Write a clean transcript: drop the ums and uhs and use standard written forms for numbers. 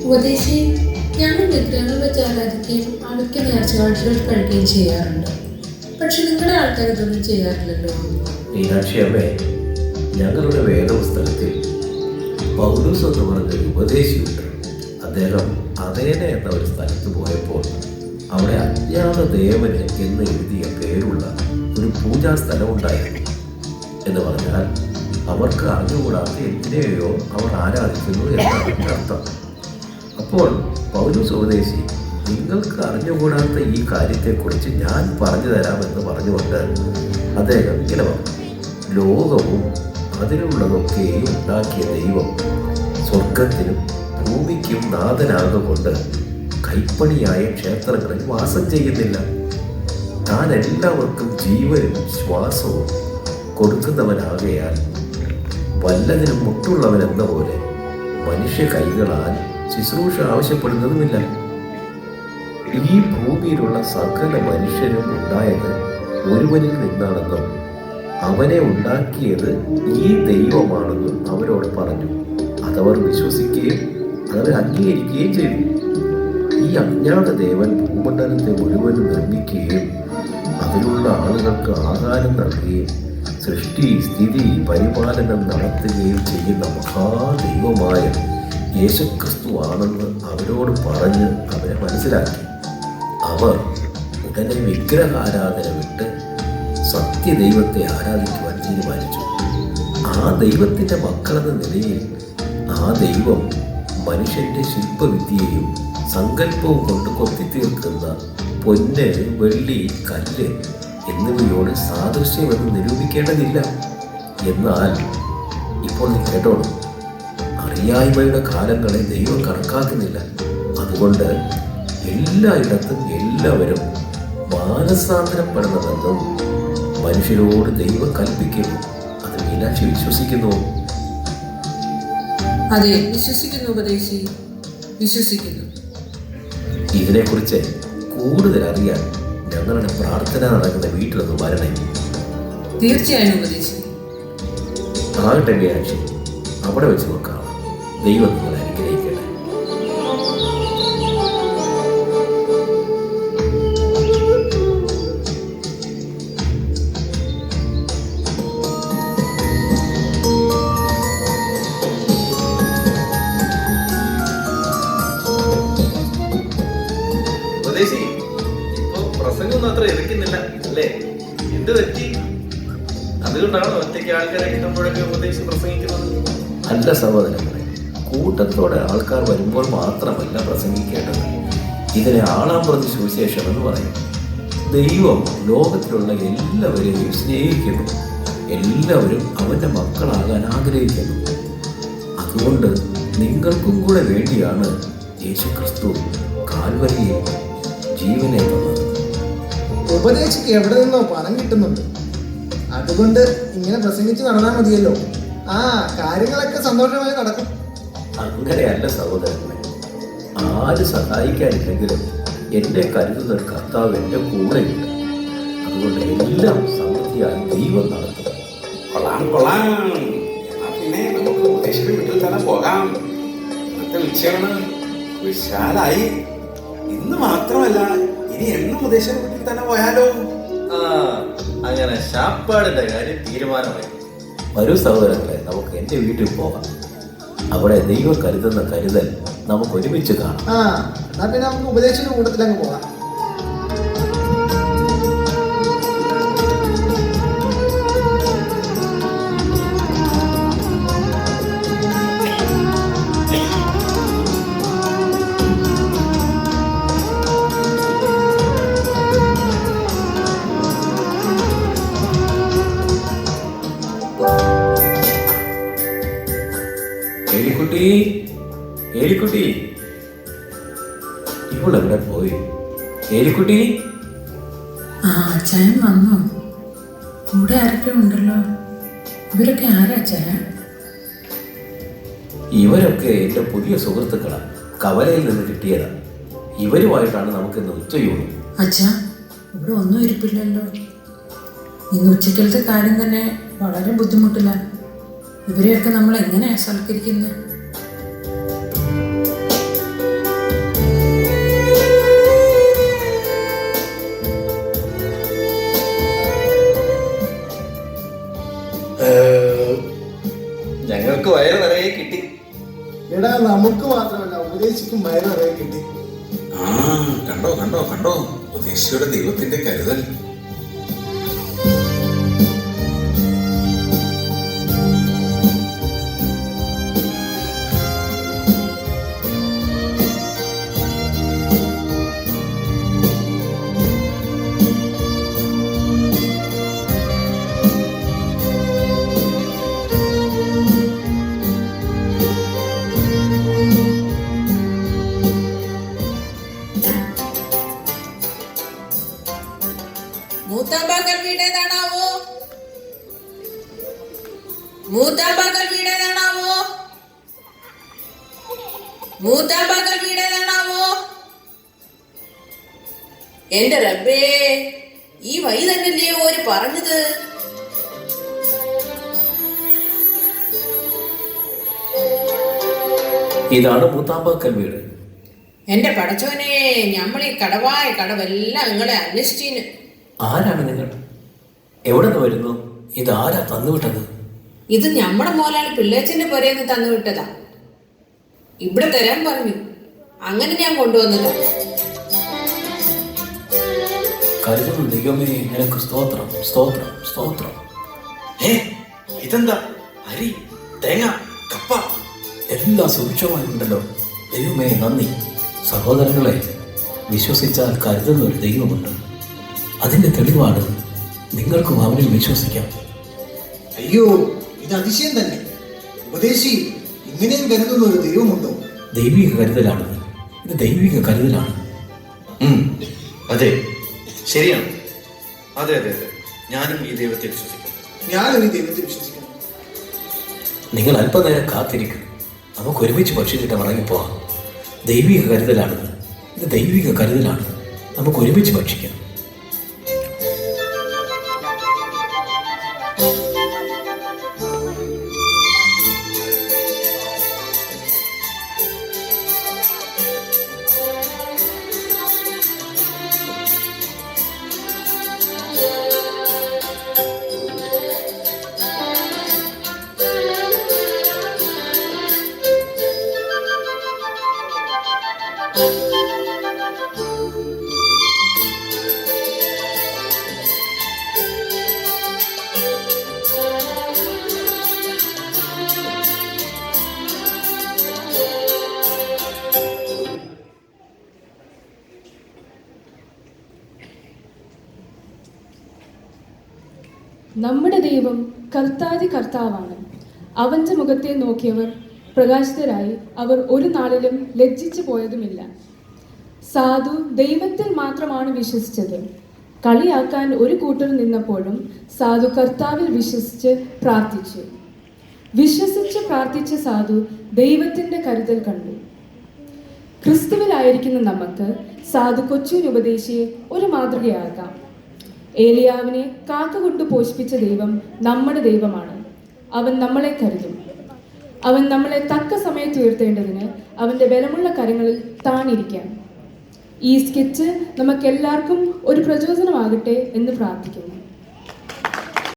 ഉപദേശി, ഞങ്ങൾ വിഗ്രഹങ്ങൾ വെച്ച് ആരാധിക്കുകയും അവയ്ക്ക് നേർച്ചകൾ കഴിക്കുകയും ചെയ്യാറുണ്ട്. പക്ഷെ നിങ്ങളുടെ ആൾക്കാർ ഇതൊന്നും ചെയ്യാറില്ലല്ലോ. മീനാക്ഷി അമ്മേ, ഞങ്ങളുടെ വേദപുസ്തകത്തിൽ പൗലോസ് എന്ന് പറഞ്ഞൊരു ഉപദേശിയുണ്ട്. അദ്ദേഹം അതേന എന്ന ഒരു സ്ഥലത്ത് പോയപ്പോൾ അവിടെ അജ്ഞാത ദേവന് എന്ന് എഴുതിയ പേരുള്ള ഒരു പൂജാ സ്ഥലം ഉണ്ടായിരുന്നു. എന്ന് പറഞ്ഞാൽ അവർക്ക് അറിഞ്ഞുകൂടാത്ത എന്തിനെയോ അവർ ആരാധിക്കുന്നു എന്നാണ് അർത്ഥം. അപ്പോൾ പൗലോസ് ഉപദേശി, നിങ്ങൾക്ക് അറിഞ്ഞുകൂടാത്ത ഈ കാര്യത്തെക്കുറിച്ച് ഞാൻ പറഞ്ഞു തരാമെന്ന് പറഞ്ഞുകൊണ്ട് അദ്ദേഹം ഇങ്ങനെ പറഞ്ഞു. ലോകവും അതിലുള്ളതൊക്കെയും ഉണ്ടാക്കിയ ദൈവം സ്വർഗത്തിനും ഭൂമിക്കും നാഥനാകൊണ്ട് കൈപ്പണിയായ ക്ഷേത്രങ്ങളിൽ വാസം ചെയ്യുന്നില്ല. താൻ എല്ലാവർക്കും ജീവനും ശ്വാസവും കൊടുക്കുന്നവനാകയാൽ വല്ലതിനും മുട്ടുള്ളവനെന്ന പോലെ മനുഷ്യ കൈകളാൽ ശുശ്രൂഷ ആവശ്യപ്പെടുന്നതുമില്ല. ഈ ഭൂമിയിലുള്ള സകല മനുഷ്യരും ഉണ്ടായത് ഒരുവനിൽ നിന്നാണെന്നും അവനെ ഉണ്ടാക്കിയത് ഈ ദൈവമാണെന്നും അവരോട് പറഞ്ഞു. അതവർ വിശ്വസിക്കുകയും അത് അംഗീകരിക്കുകയും ചെയ്തു. ഈ അജ്ഞാത ദേവൻ ഭൂമണ്ഡലത്തെ മുഴുവനും നിർമ്മിക്കുകയും അതിലുള്ള ആളുകൾക്ക് ആഹാരം നൽകുകയും സൃഷ്ടി, സ്ഥിതി, പരിപാലനം നടത്തുകയും ചെയ്യുന്ന മഹാദൈവമായ യേശുക്രിസ്തു ആണെന്ന് അവരോട് പറഞ്ഞ് അവരെ മനസ്സിലാക്കി. അവർ ഉടനെ വിഗ്രഹാരാധന വിട്ട് സത്യദൈവത്തെ ആരാധിക്കുവാൻ തീരുമാനിച്ചു. ആ ദൈവത്തിൻ്റെ മക്കളെന്ന നിലയിൽ ആ ദൈവം മനുഷ്യൻ്റെ ശില്പവിദ്യയും സങ്കല്പവും കൊണ്ട് കൊത്തിത്തീർക്കുന്ന പൊന്ന്, വെള്ളി, കല്ല് എന്നിവയോട് സാദൃശ്യമെന്ന് നിരൂപിക്കേണ്ടതില്ല. എന്നാൽ ഇപ്പോൾ നീ കേട്ടോളൂ, അറിയായ്മയുടെ കാലങ്ങളെ ദൈവം കണക്കാക്കുന്നില്ല. അതുകൊണ്ട് എല്ലായിടത്തും എല്ലാവരും മാനസാന്തരപ്പെടണമെന്നും മനുഷ്യരോട് ദൈവം കൽപ്പിക്കുന്നു. അത് മീനാക്ഷി വിശ്വസിക്കുന്നു? അതെ, വിശ്വസിക്കുന്നു ഉപദേശി, വിശ്വസിക്കുന്നു. ഇതിനെക്കുറിച്ച് കൂടുതൽ അറിയാൻ ഞങ്ങളുടെ പ്രാർത്ഥന നടക്കുന്ന വീട്ടിലൊന്ന് വരണേ. തീർച്ചയായും ഉപദേശി. ആകട്ടെ മീനാക്ഷി, അവിടെ വെച്ച് നോക്കാം. ദൈവം നിങ്ങളെ അനുഗ്രഹിക്കട്ടെ. ഉപദേശി, ഇപ്പൊ പ്രസംഗമൊന്നും അത്ര എതിർക്കുന്നില്ല അല്ലേ? എന്ത് പറ്റി? അതുകൊണ്ടാണോ ഒറ്റയ്ക്ക് ആൾക്കാരെ കിട്ടുമ്പോഴൊക്കെ ഉപദേശി പ്രസംഗിക്കുന്നത്? അല്ല സഹോദരങ്ങളെ, കൂട്ടത്തോടെ ആൾക്കാർ വരുമ്പോൾ മാത്രമല്ല പ്രസംഗിക്കേണ്ടത്. ഇതിനെ ആളാം പ്രതി സുവിശേഷം എന്ന് പറയും. ദൈവം ലോകത്തിലുള്ള എല്ലാവരെയും സ്നേഹിക്കുന്നു. എല്ലാവരും അവൻ്റെ മക്കളാകാൻ ആഗ്രഹിക്കുന്നു. അതുകൊണ്ട് നിങ്ങൾക്കും കൂടെ വേണ്ടിയാണ് യേശുക്രിസ്തു കാൽവരിയിൽ ജീവനെ തന്നത്. ഉപദേശിക്ക് എവിടെ നിന്നോ പണം കിട്ടുന്നുണ്ട്. അതുകൊണ്ട് ഇങ്ങനെ പ്രസംഗിച്ച് നടന്നാൽ മതിയല്ലോ. കാര്യങ്ങളൊക്കെ സന്തോഷമായി നടക്കും. അങ്ങനെയല്ല സഹോദരങ്ങളെ, ആര് സഹായിക്കാനില്ലെങ്കിലും എൻ്റെ കരുതുന്ന കർത്താവ് എൻ്റെ കൂടെയുണ്ട്. അതുകൊണ്ട് എല്ലാം സമൃദ്ധിയായി ദൈവം നടത്തും. കൊള്ളാം. പിന്നെ നമുക്ക് ഉപദേശിയുടെ വീട്ടിൽ തന്നെ പോകാം. ഇന്നത്തെ ഉച്ചയാണ് വിശാലായി. ഇന്ന് മാത്രമല്ല, ഇനി എന്നും ഉപദേശിയുടെ വീട്ടിൽ തന്നെ പോയാലോ? അങ്ങനെ ശാപ്പാടിന്റെ കാര്യം തീരുമാനമായി. വരൂ സഹോദരങ്ങളെ, നമുക്ക് എൻ്റെ വീട്ടിൽ പോകാം. അവിടെ ദൈവം കരുതുന്ന കരുതൽ നമുക്ക് ഒരുമിച്ച് കാണാം. എന്നാ പിന്നെ നമുക്ക് ഉപദേശിയുടെ കൂട്ടത്തിലങ്ങ് പോകാം. ഏലിക്കുട്ടി, ഇവളെവിടെ പോയി? ഏലിക്കുട്ടി. അച്ചായൻ വന്നോ? കൂടെ ആരൊക്കെ ഉണ്ടല്ലോ. ഇവരൊക്കെ ആരാ അച്ചായ? ഇവരൊക്കെ എൻ്റെ പുതിയ സുഹൃത്തുക്കളാണ്. കവലയിൽ നിന്ന് കിട്ടിയതാണ്. ഇവരുമായിട്ടാണ് നമുക്കിന്ന് ഉച്ചയൂണ്. അച്ഛാ, ഇവിടെ ഒന്നും ഇരിപ്പില്ലല്ലോ. ഇന്ന് ഉച്ചക്കലത്തെ കാര്യം തന്നെ വളരെ ബുദ്ധിമുട്ടില്ല. ഇവരെയൊക്കെ നമ്മൾ എങ്ങനെയാ സൽക്കരിക്കുന്നത്? നിങ്ങൾക്ക് വയറ് നിറയെ കിട്ടി. എടാ നമുക്ക് മാത്രമല്ല ഉപദേശിക്കും വയറ് നിറയെ കിട്ടി. ആ കണ്ടോ കണ്ടോ കണ്ടോ ഉപദേശിയുടെ ദൈവത്തിന്റെ കരുതൽ. മൂത്താമ്പാക്കൽ വീടേതാണാവോ? മൂത്താമ്പാക്കൽ വീടേതാണാവോ? മൂത്താമ്പാക്കൽ വീടേതാണാവോ? എന്റെ റബ്ബേ, ഈ വഴി തന്നെയല്ലേ ഓര് പറഞ്ഞത്? ഇതാണ് മൂത്താമ്പാക്കൽ വീട്. എന്റെ പടച്ചോനെ, ഞമ്മളീ കടവായ കടവെല്ലാം നിങ്ങളെ അന്വേഷിച്ചീന്. ആരാണ് നിങ്ങൾ? എവിടെ നിന്ന് വരുന്നു? ഇതാരാ തന്നുവിട്ടത്? ഇത് ഞമ്മടെ മോലാളി പിള്ളേച്ചന്റെ പുരേന്ന് തന്നുവിട്ടതാ. ഇവിടെ തരാൻ പറഞ്ഞു, അങ്ങനെ ഞാൻ കൊണ്ടുവന്നതാ. കരുതുന്നു ദൈവമേ, നിനക്ക് സ്തോത്രം സ്തോത്രം സ്തോത്രം. ഇതെന്താ? അരി, തേങ്ങ, കപ്പ എല്ലാം സുഭിക്ഷമായിട്ടുണ്ടല്ലോ. ദൈവമേ നന്ദി. സഹോദരങ്ങളെ, വിശ്വസിച്ചാൽ കരുതുന്ന ഒരു ദൈവമുണ്ട്. അതിന്റെ തെളിവാണ് നിങ്ങൾക്കും അവനിൽ വിശ്വസിക്കാം. അയ്യോ, ഇത് അതിശയം തന്നെ. ഉപദേശി, ഇങ്ങനെയും കരുതുന്ന ഒരു ദൈവമുണ്ടോ? ദൈവിക കരുതലാണിത്. ഇത് ദൈവിക കരുതലാണ്. അതെ, ശരിയാണ്. അതെ അതെ അതെ, ഞാനും ഈ ദൈവത്തെ വിശ്വസിക്കുന്നു. ഞാനും ഈ ദൈവത്തെ വിശ്വസിക്കുന്നു. നിങ്ങൾ അല്പനേരം കാത്തിരിക്കും. നമുക്ക് ഒരുമിച്ച് ഭക്ഷിച്ചിട്ട് മടങ്ങിപ്പോവാം. ദൈവിക കരുതലാണിത്. ഇത് ദൈവിക കരുതലാണ്. നമുക്ക് ഒരുമിച്ച് ഭക്ഷിക്കാം. നമ്മുടെ ദൈവം കർത്താതി കർത്താവാണ്. അവന്റെ മുഖത്തെ നോക്കിയവർ പ്രകാശിതരായി. അവർ ഒരു നാളിലും ലജ്ജിച്ചു പോയതുമില്ല. സാധു ദൈവത്തിൽ മാത്രമാണ് വിശ്വസിച്ചത്. കളിയാക്കാൻ ഒരു കൂട്ടർ നിന്നപ്പോഴും സാധു കർത്താവിൽ വിശ്വസിച്ച് പ്രാർത്ഥിച്ചു. വിശ്വസിച്ച് പ്രാർത്ഥിച്ച സാധു ദൈവത്തിന്റെ കരുതൽ കണ്ടു. ക്രിസ്തുവിലായിരിക്കുന്ന നമുക്ക് സാധു കൊച്ചുവിന് ഉപദേശിയെ ഒരു മാതൃകയാക്കാം. ഏലിയാവിനെ കാക്ക കൊണ്ട് പോഷിപ്പിച്ച ദൈവം നമ്മുടെ ദൈവമാണ്. അവൻ നമ്മളെ കരുതും. അവൻ നമ്മളെ തക്ക സമയത്ത് ഉയർത്തേണ്ടതിന് അവൻ്റെ ബലമുള്ള കരങ്ങളിൽ താണിരിക്കാം. ഈ സ്കെച്ച് നമുക്കെല്ലാവർക്കും ഒരു പ്രചോദനമാകട്ടെ എന്ന് പ്രാർത്ഥിക്കുന്നു.